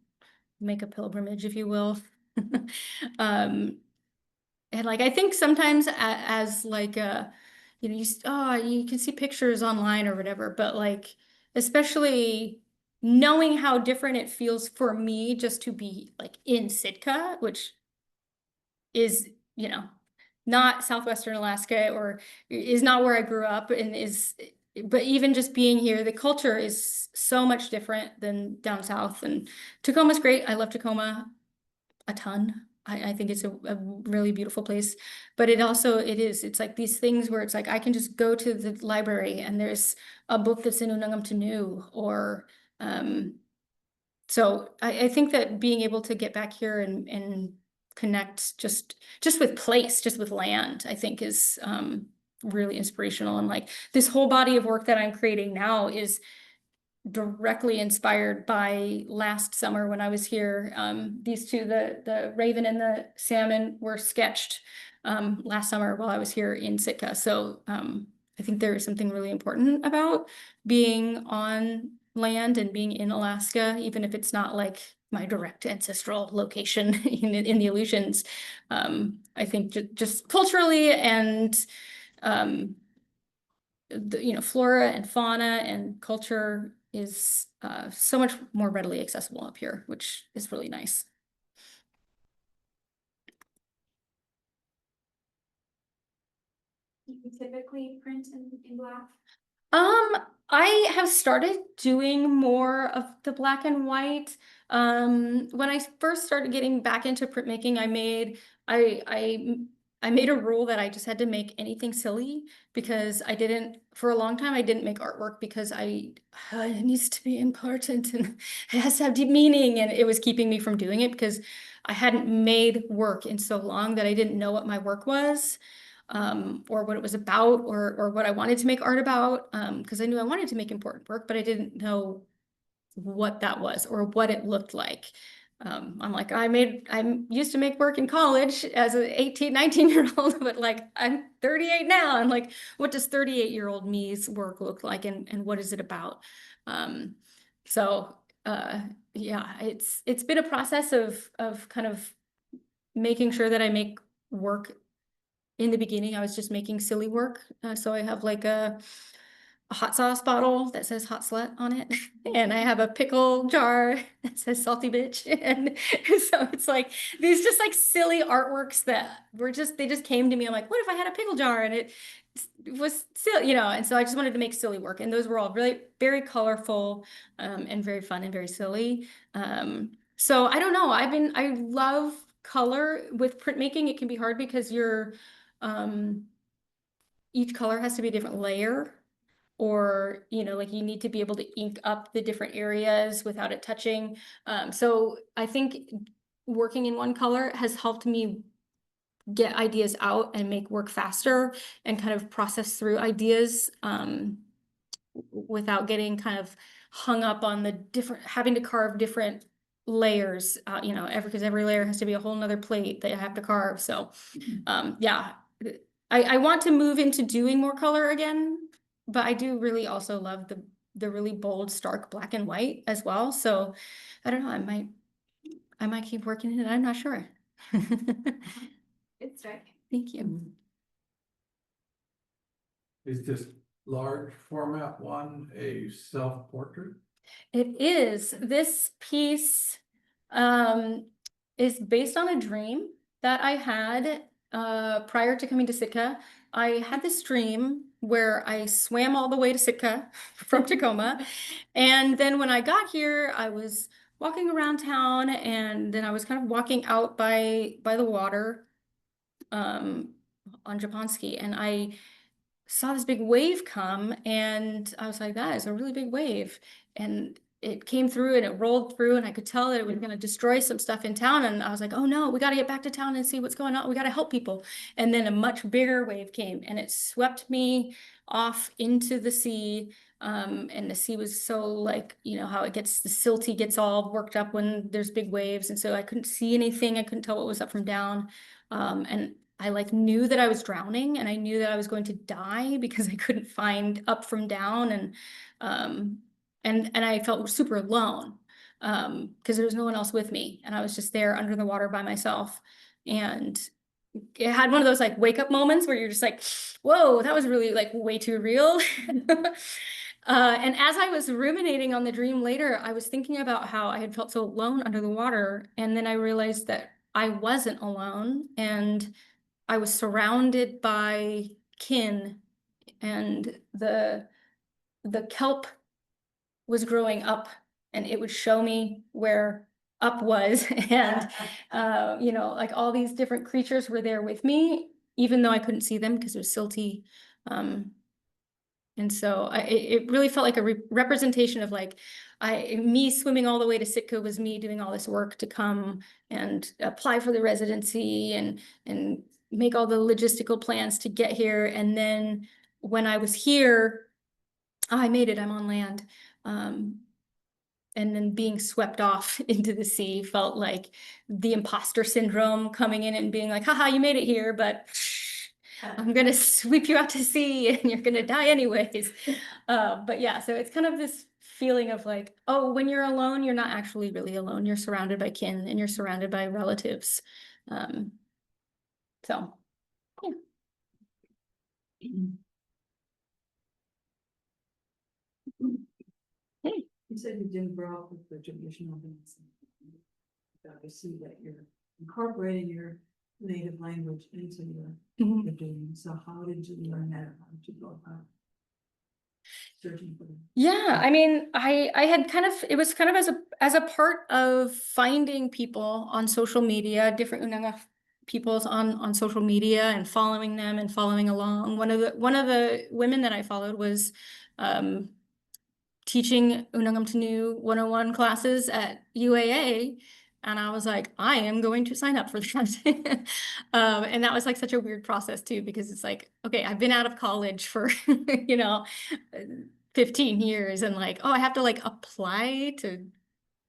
make a pilgrimage, if you will. And like, I think sometimes as like you know, you can see pictures online or whatever, but like, especially knowing how different it feels for me just to be like in Sitka, which is, you know, not Southwestern Alaska or is not where I grew up and but even just being here, the culture is so much different than down south. And Tacoma's great. I love Tacoma a ton. I think it's a really beautiful place, but it's like these things where it's like I can just go to the library and there's a book that's in Unangax or so I think that being able to get back here and connect just with place, just with land, I think is really inspirational. And like this whole body of work that I'm creating now is directly inspired by last summer when I was here. These two, the raven and the salmon, were sketched last summer while I was here in Sitka. So I think there is something really important about being on land and being in Alaska, even if it's not like my direct ancestral location in the Aleutians. I think just culturally and you know, flora and fauna and culture is so much more readily accessible up here, which is really nice. You typically print in black? I have started doing more of the black and white. When I first started getting back into printmaking, I made a rule that I just had to make anything silly because for a long time, I didn't make artwork because it needs to be important and it has to have deep meaning. And it was keeping me from doing it because I hadn't made work in so long that I didn't know what my work was. Or what it was about, or what I wanted to make art about, because I knew I wanted to make important work, but I didn't know what that was or what it looked like. I'm like, I used to make work in college as an 18, 19-year-old, but like I'm 38 now. And like, what does 38-year-old me's work look like and what is it about? So yeah, it's been a process of kind of making sure that I make work. In the beginning, I was just making silly work. So I have like a hot sauce bottle that says hot slut on it. And I have a pickle jar that says salty bitch. And so it's like these just like silly artworks that they just came to me. I'm like, what if I had a pickle jar? And it was silly, you know, and so I just wanted to make silly work. And those were all really very colorful and very fun and very silly. So I don't know. I love color with printmaking. It can be hard because each color has to be a different layer, or you know, like you need to be able to ink up the different areas without it touching. So I think working in one color has helped me get ideas out and make work faster and kind of process through ideas without getting kind of hung up on having to carve different layers, you know, because every layer has to be a whole nother plate that I have to carve. So yeah, I want to move into doing more color again, but I do really also love the really bold, stark black and white as well. So I don't know, I might keep working in it. I'm not sure. It's right. Thank you. Is this large format one a self-portrait? It is. This piece is based on a dream that I had prior to coming to Sitka. I had this dream where I swam all the way to Sitka from Tacoma. And then when I got here, I was walking around town and then I was kind of walking out by the water on Japonski, and I saw this big wave come and I was like, that is a really big wave. And it came through and it rolled through and I could tell that it was going to destroy some stuff in town. And I was like, oh no, we got to get back to town and see what's going on. We got to help people. And then a much bigger wave came and it swept me off into the sea. And the sea was so like, you know, how the silty gets all worked up when there's big waves. And so I couldn't see anything. I couldn't tell what was up from down. And I like knew that I was drowning and I knew that I was going to die because I couldn't find up from down, and I felt super alone because there was no one else with me and I was just there under the water by myself. And it had one of those like wake up moments where you're just like, whoa, that was really like way too real. And as I was ruminating on the dream later, I was thinking about how I had felt so alone under the water. And then I realized that I wasn't alone and I was surrounded by kin, and the kelp was growing up, and it would show me where up was. And you know, like all these different creatures were there with me, even though I couldn't see them because it was silty. And so it really felt like a representation of like me swimming all the way to Sitka was me doing all this work to come and apply for the residency and make all the logistical plans to get here. And then when I was here, I made it, I'm on land. And then being swept off into the sea felt like the imposter syndrome coming in and being like, haha, you made it here, but I'm gonna sweep you out to sea and you're gonna die anyways. But yeah, so it's kind of this feeling of like, oh, when you're alone, you're not actually really alone. You're surrounded by kin and you're surrounded by relatives. So yeah. Hey. You said you didn't grow up with the traditional dance. I see that you're incorporating your native language into your doing. So how did you learn that? How did you go about searching for them? Yeah, I mean, I had kind of, it was kind of as a part of finding people on social media, different Unangax peoples on social media, and following them and following along. One of the women that I followed was teaching Unangam Tanu 101 classes at UAA. And I was like, I am going to sign up for that. And that was like such a weird process too, because it's like, okay, I've been out of college for, you know, 15 years, and like, oh, I have to like apply to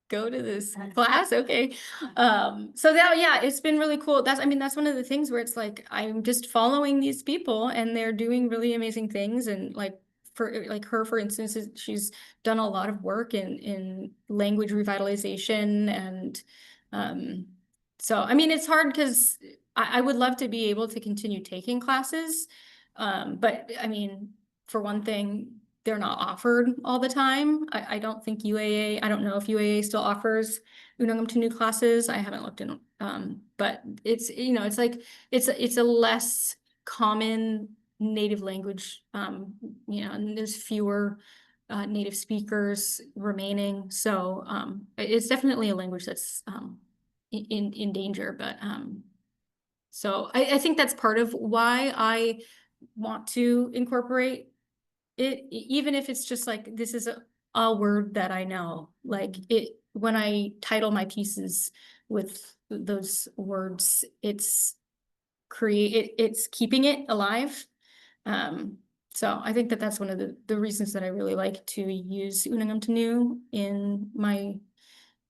go to this class. Okay. So that, yeah, it's been really cool. I mean, that's one of the things where it's like, I'm just following these people and they're doing really amazing things. And like, for like her, for instance, she's done a lot of work in language revitalization. And so, I mean, it's hard because I would love to be able to continue taking classes. But I mean, for one thing, they're not offered all the time. I don't think UAA, I don't know if UAA still offers Unangam Tanu classes. I haven't looked in, but it's, you know, it's like, it's a less common native language, you know, and there's fewer native speakers remaining. So it's definitely a language that's in danger, but so I think that's part of why I want to incorporate it, even if it's just like, this is a word that I know, like it, when I title my pieces with those words, it's keeping it alive. So I think that that's one of the reasons that I really like to use Unangam Tanu in my,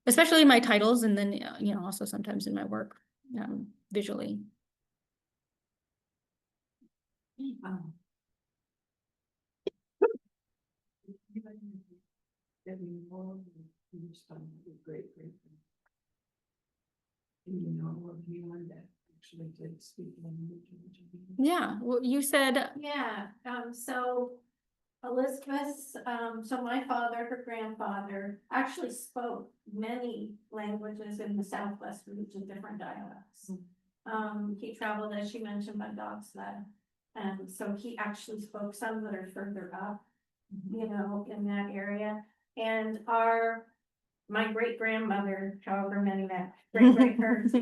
especially in my titles, and then, you know, also sometimes in my work, visually. Great. And you know of anyone that actually did speak language? Yeah, well, you said, Yeah, so Elizabeth's, so my father, her grandfather, actually spoke many languages in the Southwest region, different dialects. He traveled, as she mentioned, by dog sled. And so he actually spoke some that are further up, you know, in that area. And my great grandmother, however many that great hers,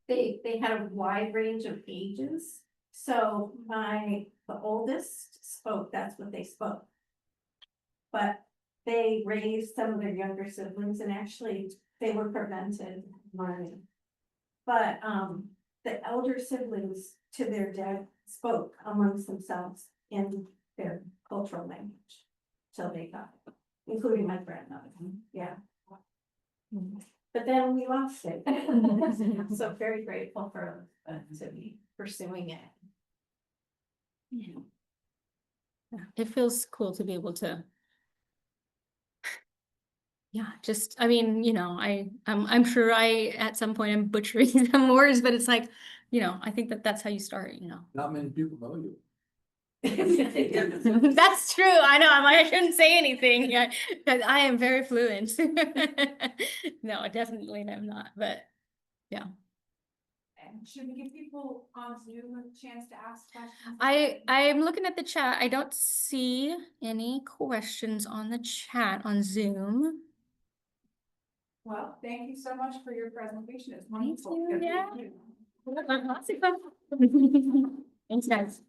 they had a wide range of ages. So the oldest spoke, that's what they spoke. But they raised some of their younger siblings, and actually they were prevented learning. But the elder siblings to their dad spoke amongst themselves in their cultural language till they got it, including my grandmother. Yeah. But then we lost it. So very grateful for to be pursuing it. yeah. It feels cool to be able to yeah, just, I mean, you know, I'm sure at some point I'm butchering some words, but it's like, you know, I think that's how you start, you know. Not many people know you. That's true. I know. I shouldn't say anything yet because I am very fluent. No, I definitely am not, but yeah. And should we give people on Zoom a chance to ask questions? I'm looking at the chat. I don't see any questions on the chat on Zoom. Well, thank you so much for your presentation. It's Thank wonderful. you, yeah. Thank you. Thanks, guys.